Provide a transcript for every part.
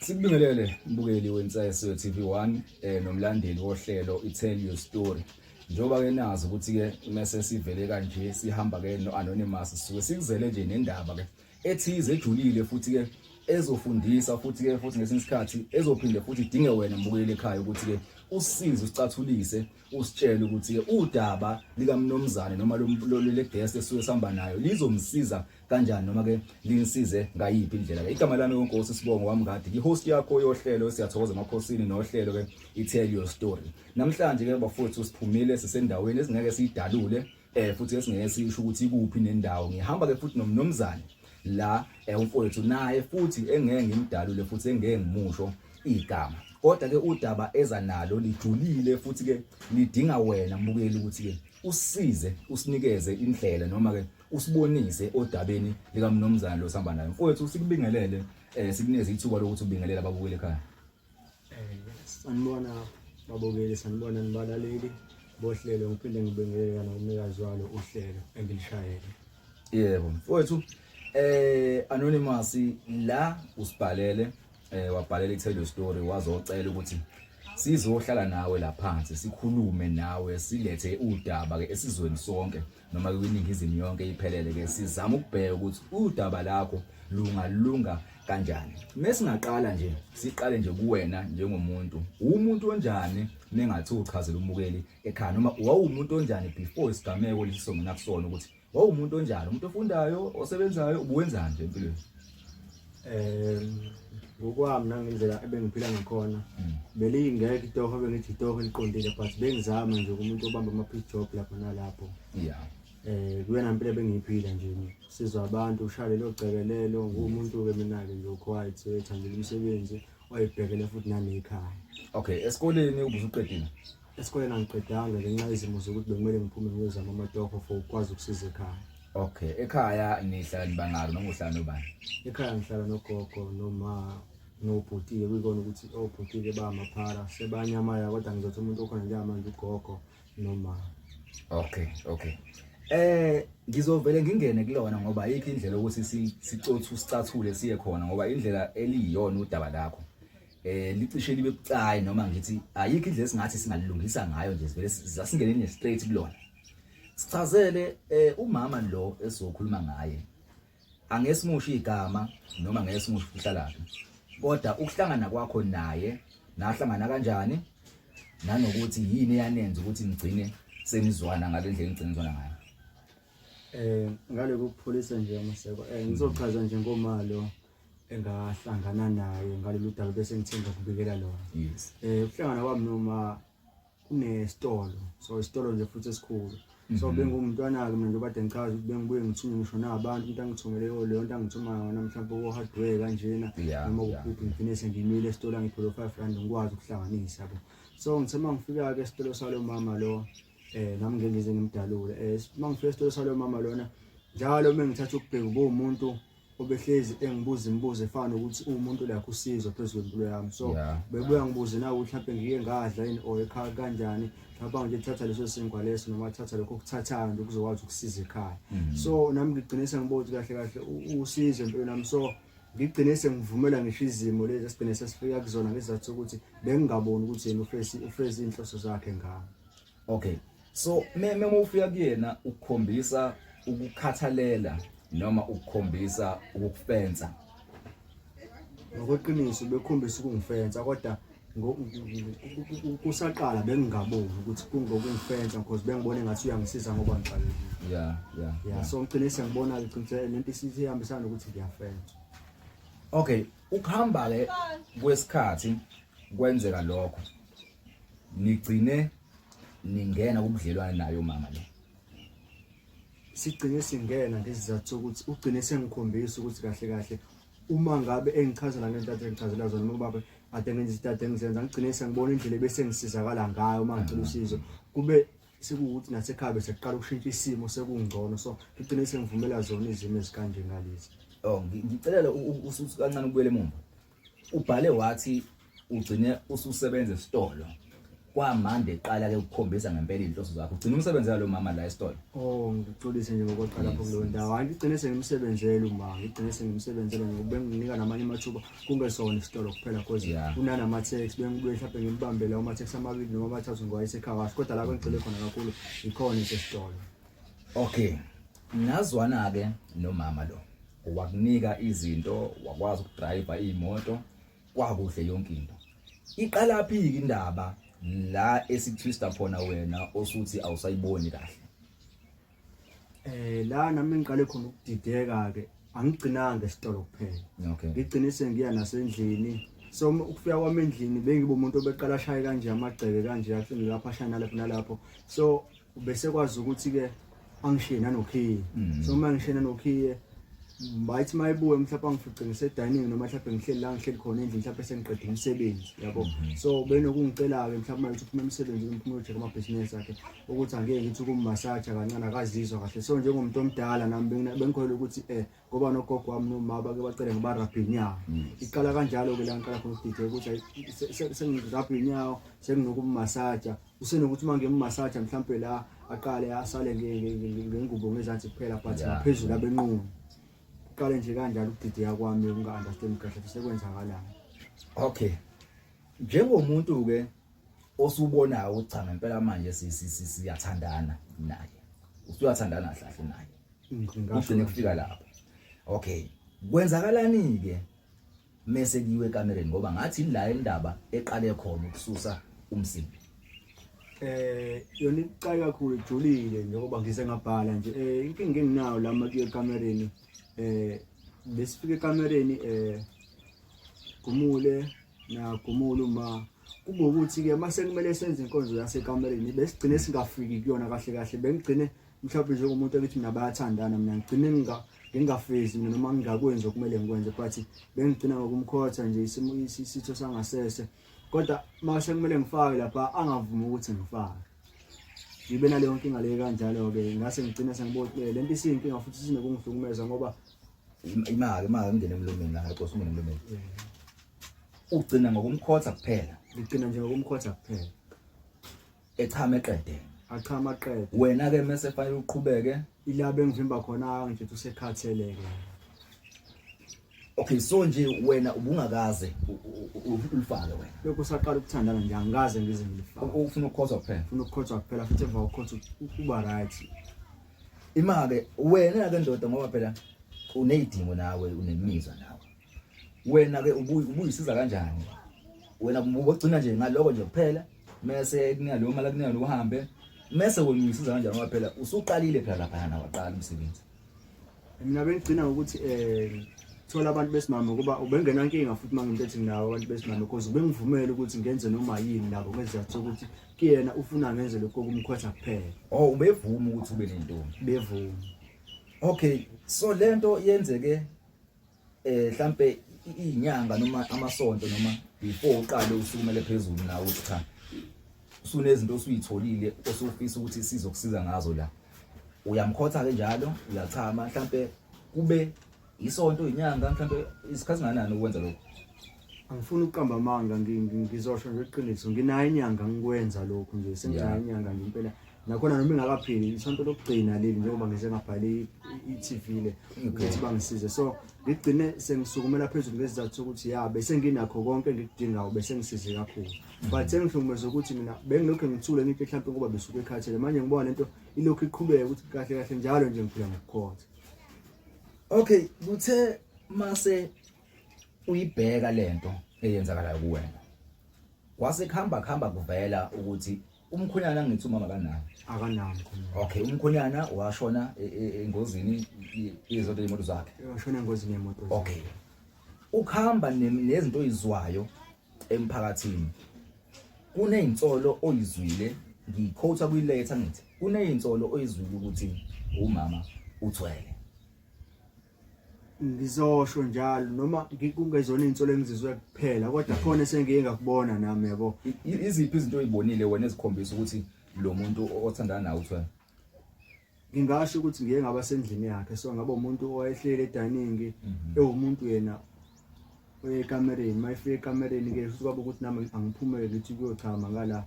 Sikubingelele mbukeli weNsayiswe TV1 nomlandeli wohlelo iTell Your Story. Njoba ke nazi ukuthi ke mase sivele kanje sihamba ke noAnonymous sisuke sikuzele nje nendaba ke ethize ejulile futhi ke ezofundisa futhi ngesinye isikhathi ezophinde futhi idinge wena mbukeli ekhaya ukuthi ke usize usicathulise usitshele ukuthi ke udaba likamnomzane noma le guest esuke sihamba nayo lizomsiza kanjani noma ke linisize ngayiphi indlela ke. Igama lami uNkosi Sibongo wami kade ihost yakho yohlelo siyathokoza emakhosini nohlelo ke iTell Your Story. Namhlanje ke bafowethu siphumile sisendaweni esingeke siyidalule futhi esingeke sisho ukuthi ikuphi nendawo. Ngihamba ke futhi nomnomzane la umfowethu naye futhi engeke ngimdalule futhi engeke ngimusho igama. Kodwa ke udaba eza nalo lijulile futhi ke lidinga wena mbukeli ukuthi ke usize usinikeze indlela noma ke usibonise odabeni likamnomzane lo sihamba nayo. Mfowethu sikubingelele sikunikeze ithuba lokuthi ubingelele ababukeli ekhaya. Sanibona babukeli, sanibona nibalaleli bohlelo, ngiphinde ngibingelele nomnikazi walo uhlelo engilishayele. Yebo mfowethu Anonymous la usibhalele wabhalela iTell Your Story wazocela ukuthi sizohlala nawe la phansi sikhulume nawe silethe udaba ke esizweni sonke noma kwiningizimu yonke iphelele ke sizama ukubheka ukuthi udaba lakho lungalunga kanjani. Mesingaqala nje siqale nje kuwena njengomuntu umuntu onjani nengathi uchazela umukeli ekhaya noma wawumuntu onjani before isigameko lisomena kusona ukuthi wawumuntu onjani, umuntu ofundayo osebenzayo ubuwenza nje empilweni. Ngokwami nangendlela ebengiphila ngakhona belingeke itoho bengithi itoho liqondile but bengizama nje umuntu obamba ama-pick job lapho nalapho. Kuyena impilo bengiyiphila nje sizwa abantu ushale lo gcekelelo ngumuntu ke mina ke nje quiet ethandela umsebenzi wayibhekele futhi nanekhaya. Okay, esikoleni ubusuqedile? Esikoleni angiqedanga ngenxa yezimo zokuthi bekumele ngiphume ngiyozama amatoho for ukwazi ukusiza ekhaya. Okay, ekhaya nihlala nibangalo noma uhlala nobani? Ekhaya ngihlala nogogo noma nobhutile kuyikona ukuthi obhutile bamaphara sebanyamaya kodwa ngizothi umuntu okhona njengamanje ugogo noma. Okay. Ngizovele ngingene kulona ngoba ayikho indlela ukuthi sicothe usicathule siye khona ngoba indlela eliyiyona udaba lakho licishe libe bucayi noma ngithi ayikho indlela singathi singalungisa ngayo nje sivele sasingene ne straight kulona. Sichazele umama lo esizokhuluma ngaye angesimusho igama noma ngesimusho uhlalaphi kodwa ukuhlangana kwakho naye nahlangana kanjani nanokuthi yini eyanenza ukuthi ngigcine senizwana ngale ndlela engigcine ngizwana ngayo. Ngale kokupholisa nje amaseko ngizochaza nje ngomalo engahlangana naye ngalolu daba bese ngithemba kubikela lona. Yes. Ukuhlangana kwami noma kunesitolo, so isitolo nje futhi esikhulu. So bengumntwana ke mina nje kade ngichaza ukuthi bengibuye ngithume ngisho nabantu into angithumele leyo nto angithuma yona mhlawumbe ko hardware kanjena noma ukuphi ngifine sengimile esitolo ngiphola 5 rand ngikwazi ukuhlanganisa yabo. So ngithema ngifika ke esitolo salo mama lo nami ngengize ngimdalule mangifika esitolo salo mama lona njalo mengithatha ukubheka ube umuntu obehlezi engibuza imibuzo efana ukuthi umuntu lakho usizo phezulu kwempilo yami. So bebuya ngibuze nawe mhlawumbe ngike ngadla yini or ekhaya kanjani ngapha nje thatha leso sinkwa leso noma thatha lokho okuthathayo nje ukuzokwazi ukusiza ekhaya. So nami ngigcinisa ngibothi kahle usizo empilweni nami. So ngigcinise ngivumela ngisho izimo lezi esigcine sesifika kuzona ngesizathu ukuthi bengingaboni ukuthi yena ufesi inhloso zakhe ngami. Okay, so mema ufika kuyena ukukhombisa ukukhathalela noma ukukhombisa ukufensa. Ngokweqiniso bekhombisa ukungifensa kodwa kusaqala bengingaboni ukuthi kungokungifensa because bengibone ngathi uyangisiza ngoba ngiqalile. Yeah. So ngigcinise ngibona ukuthi lento isithi ihambisana ukuthi ngiyafensa. Okay, ukuhamba ke kwesikhathi kwenzeka lokho nigcine ningena kubudlelwane nayo mama lo. Sigcine singena ngesizathu sokuthi ugcine sengikhombisa ukuthi kahle uma ngabe engichazela ngento akade engichazela zona noma baba ade ngenza izinto engizenza ngigcine sengibona indlela bese ngisizakala ngayo uma ngicela usizo kube sekuwuthi nasekhaya bese kuqala ukushintsha isimo sekungcono. So ngigcine sengivumela zona izimo ezikanje ngalezi. Ngicelela ususu kancane kubuyele emuva. Ubhale wathi ugcine ususebenza esitolo kwamanje eqala ke ukukhombisa ngempela inhloso zakho ugcina umsebenzi lo mama la esitolo Oh ngixolise nje ngokuqala lapho kuleyo ndawo hayi ngigcine sengimsebenzele uma ngigcine sengimsebenzele ngoba benginika namanye amathuba kungesona isitolo kuphela cause kunanama tax bengibuye mhlawumbe ngimbambele ama tax amabili noma amathathu ngowayesekhaya kahle kodwa la bengicele khona kakhulu ikhona isitolo. Okay nazwana ke nomama lo wakunika izinto wakwazi ukudrive imoto kwakuhle yonke into iqala phi indaba la esitwista khona wena osuthi awusayiboni kahle la nami ngiqale khona ukudideka ke angigcinanga esitolo kuphela okay ngigcinise ngiya nasendlini so ukufika kwami endlini bengibe umuntu obeqala ashaye kanje amagceke kanje afike lapha ashana lapha nalapho so bese kwazi ukuthi ke angishiye nanokhiye so uma ngishiye nanokhiye bayithi mayibuye mhlawumbe angifice ngise-dining noma mhlawumbe ngihleli la ngihleli khona endlini mhlawumbe sengiqedile umsebenzi yabo so benokungicela-ke mhlawumbe ukuthi uphume emsebenzini uphume ucheck amabhizinisi akhe ukuthi angeke ngithi ukummasaja kancane akazizwa kahle so njengomuntu omdala nami bengikholelwa ukuthi ngoba nogogo wami noma bake bacele ngibarabhe inyawo iqala kanjalo-ke la ngiqala khona ukudideka ukuthi sengirabhe inyawo senginokummasaja usenokuthi uma ngimmasaja mhlawumbe la aqale asale ngengubo ngezansi kuphela but ngaphezulu abenqunu qale nje kanjalo ukudideka kwami unga-understand kahle sekwenzakalani. Okay njengomuntu ke osubonayo ukuthi cha ngempela manje siyathandana naye usuyathandana kahle naye ngingafuna ukufika lapho okay kwenzakalani ke mase kiwe ekamereni ngoba ngathi la indaba eqale khona ukususa umsimbi yona iqala kakhulu ijulile njengoba ngise ngabhala nje inkinga enginayo la makuye ekamereni besifike ekamereni Gumule na Gumule uma kube ukuthi ke mase kumele senze inkonzo yasekamereni besigcine singafiki kuyona kahle kahle bengigcine mhlawumbe njengomuntu ekithi mina bayathandana mina ngigcine ngingafezi noma ngingakwenza okumele ngikwenze but bengigcina ngokumkhotha nje isitho sangasese kodwa mase kumele ngifake lapha angavumi ukuthi ngifake ngibe naleyo nkinga le kanjalo ke ngase ngigcina sengibothe lento isinkinga futhi sinokungihlukumeza ngoba imali ngene emlomeni la qosa ungene emlomeni ugcina ngokumkhotha kuphela ngigcina nje ngokumkhotha kuphela echama eqede achama aqede wena ke mase fanele uqhubeke ilabe engivimba khona nje usekhatheleke. Okay so nje wena ubungakaze ulifake wena lokho saqala ukuthandana nje angaze ngize ngilifake ufuna ukukhotha kuphela ufuna ukukhotha kuphela futhi emva kokukhotha uba right imake wena ke ndoda ngoba phela uneyidingo nawe unemizwa nawe wena ke ubuyisiza kanjani wena ubugcina nje ngaloko nje kuphela mase kunalo mala kunalo uhambe mase wena uyisiza kanjani ngoba phela usuqalile phela lapha na waqala umsebenzi mina bengigcina ukuthi thola abantu besimama kuba ubengena inkinga futhi mangimbethi nginawo abantu besimama because ubengivumela ukuthi ngenze noma yini labo kwezathu ukuthi kuyena ufuna ngenze lokho kumkhotha kuphela ubevuma ukuthi ube nentombi bevuma. Okay so lento yenzeke mhlambe inyanga noma amasonto noma before uqale usumele phezulu nawe uthi cha usunezinto osuyitholile osufisa ukuthi sizokusiza ngazo la uyamkhotha ke njalo uyachama mhlambe kube isonto inyanga mhlambe isikhathi nganani ukwenza lokho angifuni ukuqamba amanga ngizosho nje iqiniso nginayo inyanga ngikwenza lokho nje senginayo inyanga nje impela nakhona noma ingakapheli isonto lokugcina leli njengoba ngize ngabhali iTV le ukuthi bangisize so ngigcine sengisukumela phezulu ngezizathu ukuthi bese nginakho konke ngikudingayo bese ngisize kakhulu but sengihlukumeza ukuthi mina bengilokho ngithule ngithi mhlawumbe ngoba besuke ekhathele manje ngibona lento ilokhu iqhubeka ukuthi kahle kahle njalo nje ngiphila ngokukhotha. Okay kuthe mase uyibheka lento eyenzakalayo kuwena wasekuhamba kuvela ukuthi umkhonyana ngithi umama kanani akanami. Okay umkhonyana washona engozini izoto imoto zakhe washona engozini yemoto. Okay ukhamba nezinto oyizwayo emphakathini kunezinsolo oyizwile ngiquote kuyiletha ngithi kunezinsolo oyizwile ukuthi umama uthwele ngizosho njalo noma kungezona insolo engizizwe kuphela kodwa khona sengike ngakubona nami yabo iziphi izinto oyibonile wena ezikhombisa ukuthi lo muntu othandana nawe uthwele ngingasho ukuthi ngike ngaba sendlini yakhe so ngaba umuntu owayehlele edining ewumuntu yena ekamereni mayifika ekamereni ke futhi kwaba ukuthi nami angiphumele ngithi kuyochama ngala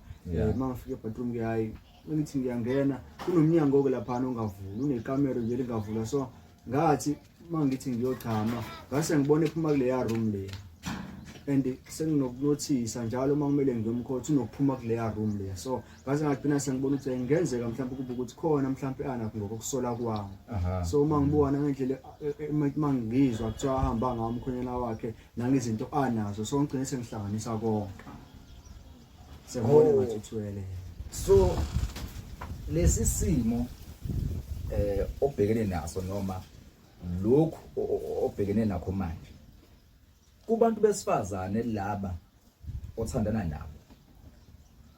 mangifika ebathroom ke hayi ngithi ngiyangena kunomnyango ke lapha ongavuli unekamera nje lingavula so ngathi mangithi ngiyochama ngase ngibone ephuma kule ya room le and senginokunothisa njalo makumele ngiyomkhothi unokuphuma kule ya room le so ngase ngagcina sengibona ukuthi ingenzeka mhlawumbe kube ukuthi khona mhlawumbe anakho ngokusola kwami so mangibona ngendlela mangizwa kuthiwa ahamba ngamkhonyana wakhe nangezinto anazo so ngigcine sengihlanganisa konke sebone ngathithwele so lesi simo obhekene naso noma lokhu obhekene nakho manje kubantu besifazane laba othandana nabo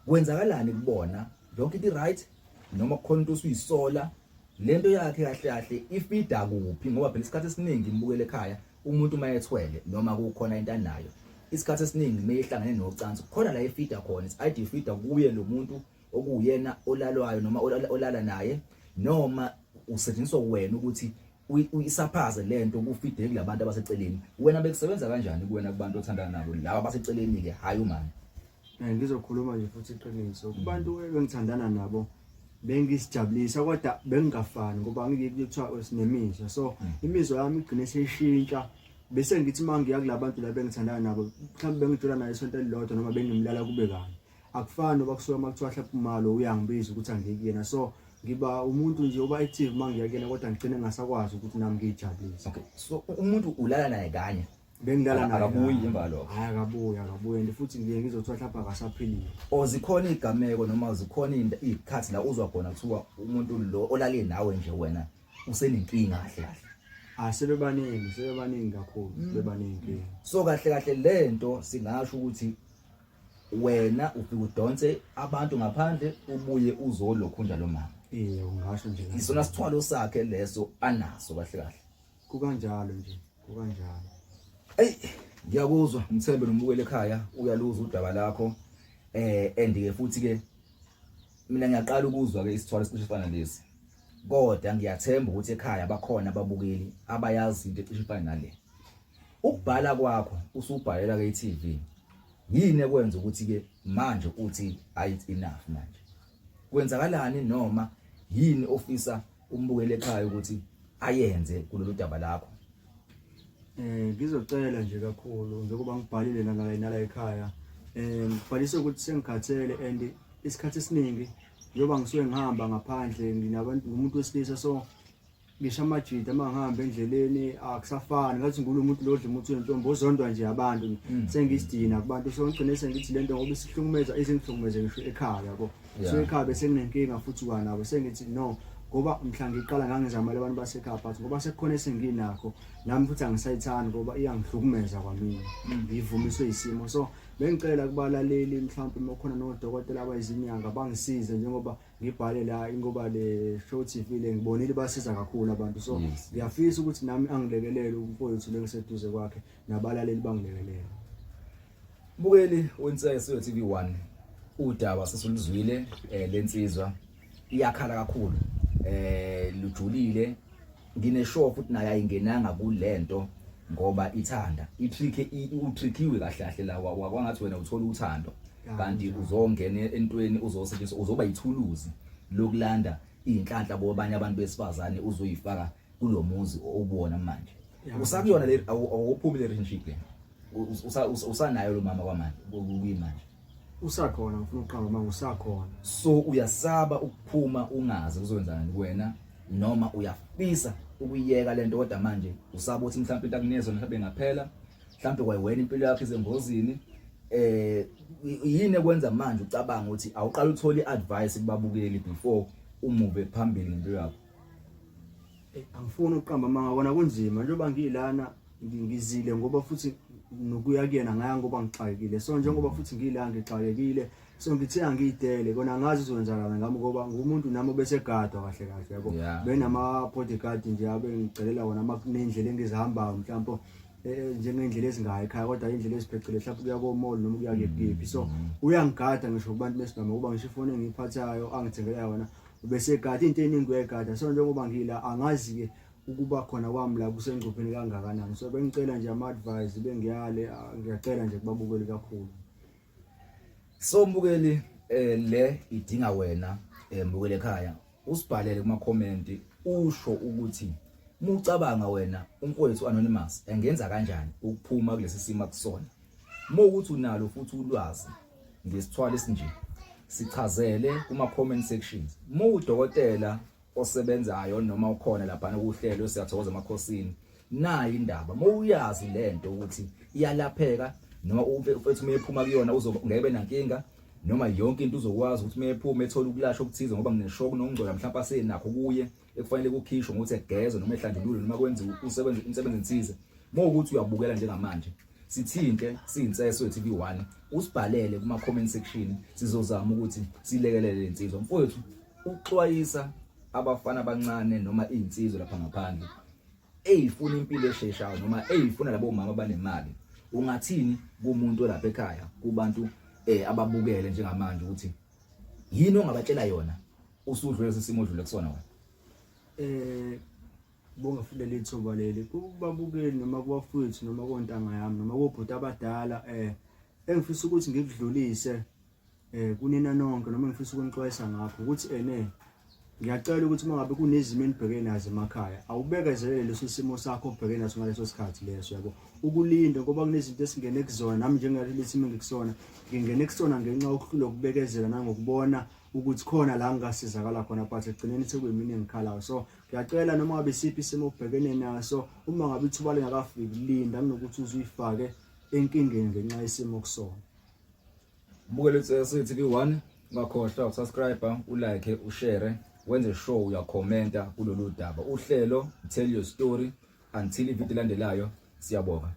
kwenzakalani kubona yonke into right noma kukhona into usuyisola lento yakhe kahle kahle ifida kuphi ngoba phela isikhathi esiningi imbukele ekhaya umuntu mayethwele noma kukhona into anayo isikhathi esiningi meyihlangene nocansi khona la ifida khona it's ifida kuye lo muntu okuyena olalwayo noma olala naye noma usetshenziswa wena ukuthi uyisaphaze lento kufide kulabantu abaseceleni wena bekusebenza kanjani kuwena kubantu othandana nabo laba abaseceleni ke hayi umama ngizokhuluma nje futhi iqiniso kubantu engithandana nabo bengisijabulisa kodwa bengingafani ngoba ngikuthiwa sinemizwa so imizwa yami igcine seyishintsha bese ngithi mangiya kulabantu la bengithandana nabo mhlawumbe bengijula naye isonto elilodwa noma bengimlala kube kani akufani noba kusuka makuthiwa mhlawumbe umalo uyangibiza ukuthi angikuyena so ngiba umuntu nje oba active mangiyakena kodwa ngicine ngasakwazi ukuthi nami ngijabulise okay so umuntu ulala naye kanye bengilala naye akabuyi imbalo hayi akabuyi futhi ngiye ngizothiwa mhlawumbe akasaphilile zikhona igameko noma zikhona izikhathi la uzwa khona kuthiwa umuntu lo olale nawe nje wena usenenkinga kahle kahle sebebaningi kakhulu bebaningi so kahle kahle lento singasho ukuthi wena ufika udonse abantu ngaphandle ubuye uzolokhu njalo mama ungasho nje isona sithwalo sakhe leso anaso kahle kahle kukanjalo nje ngiyakuzwa Mthembe nombukele ekhaya uyaluza udaba lakho andike futhi ke mina ngiyaqala ukuzwa ke isithwalo esifana lesi kodwa ngiyathemba ukuthi ekhaya bakhona ababukeli abayazi into ecishe ifana nale ukubhala kwakho usubhalela ke iTV yini ekwenza ukuthi ke manje uthi it's enough manje kwenzakalani noma yini ofisa umbukele ekhaya ukuthi ayenze kulolu daba lakho ngizocela nje kakhulu njengoba ngibhalile nala ekhaya ngibhalise ukuthi sengikhathele and isikhathi esiningi njoba ngisuke ngihamba ngaphandle nginabantu umuntu wesilisa so ngisho amajita mangihamba endleleni akusafani ngathi ngumuntu lodla umuntu wentombi ozondwa nje abantu sengisidina kubantu so ngigcine sengithi lento ngoba isihlukumeza izingihlukumeze ngisho ekhaya yabo so ekhaya bese nginenkinga futhi kwanabo sengithi no ngoba mhla ngiqala ngangizamela abantu basekhaya but ngoba sekukhona esenginakho nami futhi angisayithani ngoba iyangihlukumeza kwamina ngivumiswe isimo so bengicela kubalaleli mhlawumbe mokhona nodokotela abayizinyanga bangisize njengoba ngibhale la ngoba le show TV le ngibonile basiza kakhulu abantu so ngiyafisa ukuthi nami angilekelele umfowethu lengiseduze kwakhe nabalaleli bangilekelele bukeli wensese TV1 udaba sesulizwile lensizwa iyakhala kakhulu lujulile ngineshow futhi naye ayingenanga kulento ngoba ithanda utrickiwe kahle kahle la wakwangathi wena uthola uthando kanti uzongena entweni uzosetshenziswa uzoba yithuluzi lokulanda inhlanhla bobanye abantu besifazane uzoyifaka kulomuzi obona manje usakuyona le awuphumi le relationship le usanayo lo mama kwamanje kuyimanje usakhona ngifuna uqamba manje usakhona so uyasaba ukuphuma ungazi kuzowenzana kuwena noma uyafisa ukuyeka lento kodwa manje usaba ukuthi mhlawumbe into akunezo mhlawumbe ngaphela mhlawumbe kwayiwena impilo yakhe izengozini yini ekwenza manje ucabanga ukuthi awuqala uthola iadvice kubabukeli before umuve phambili ngempilo yakho angifuni uqamba mangabona kunzima njengoba ngilana ngizile ngoba futhi nokuya kuyena ngaya ngoba ngixakekile so njengoba futhi ngila ngixakekile so ngithi angiyidele kona ngazi uzowenzakala ngami ngoba ngumuntu nami bese gadwa kahle kahle yabo benama bodyguard nje abe ngicelela wona makunendlela engizihambayo mhlawumbe njengendlela ezingayi ekhaya kodwa indlela ezipheqile mhlawumbe kuya ko mall noma kuya kephi so uyangigada ngisho kubantu besigama ngoba ngisho ifoni engiphathayo angithengela yona bese gada into eningi uyegada so njengoba ngila angazi ke ukuba khona kwami la kusengcupheni kangakanani. So bengicela nje ama-advice bengiyale, ngiyacela nje kubabukeli kakhulu. So mbukeli le idinga wena mbukele ekhaya usibhalele kuma comment usho ukuthi mucabanga wena umfowethu Anonymous engenza kanjani ukuphuma kulesi simo akusona. Ukuthi unalo futhi ulwazi ngesithwala esinje sichazele kuma comment sections. Udokotela osebenzayo noma ukhona lapha kuhlelo siyathokoza emakhosini nayi indaba uyazi lento ukuthi iyalapheka noma umfethu umephuma kuyona uzongebe nankinga noma yonke into uzokwazi ukuthi mephuma ethola ukulashwa okuthize ngoba ngineshock nokungcola mhlawumbe asenakho kuye ekufanele kukhishwe ngokuthi egezwe noma ehlanjululwe noma kwenziwe umsebenzi ethize. Ukuthi uyabukela njengamanje sithinte siyinseso ye-TV1 usibhalele kuma comment section sizozama ukuthi silekelele lensizwa mfowethu uxwayisa abafana abancane noma izinsizwa lapha ngaphandle eyifuna impilo esheshayo noma eyifuna labo mama abanemali. Ungathini kumuntu lapha ekhaya kubantu ababukele njengamanje ukuthi yini ongabatshela yona usudlule lesimo odlule kusona wena? Bonga futhi lethuba leli kubabukeli noma kubafowethu noma kontanga yami noma kubhuti abadala engifisa ukuthi ngikudlulise kunina nonke noma ngifisa ukunixwayisa ngakho ukuthi ngiyacela ukuthi mangabe kunezimo enibhekene nazo emakhaya awubekezelele leso simo sakho obhekene naso ngaleso sikhathi leso yabo ukulinda ngoba kunezinto esingene kuzona nami njengalethi ngikusona ngingene kusona ngenxa yokuhlula ukubekezela nangokubona ukuthi khona la ngasizakala khona but egcineni sekuyimini engikhalayo. So ngiyacela noma ngabe siphi isimo obhekene naso uma ngabe ithuba lingakafiki linda kunokuthi uzuyifake enkingeni ngenxa yesimo kusona. Mbukele TV1 ungakhohlwa usubscribe, ulike, ushare, wenze show uyakhomenta kulolu daba. Uhlelo Tell Your Story until ivideo landelayo siyabonga.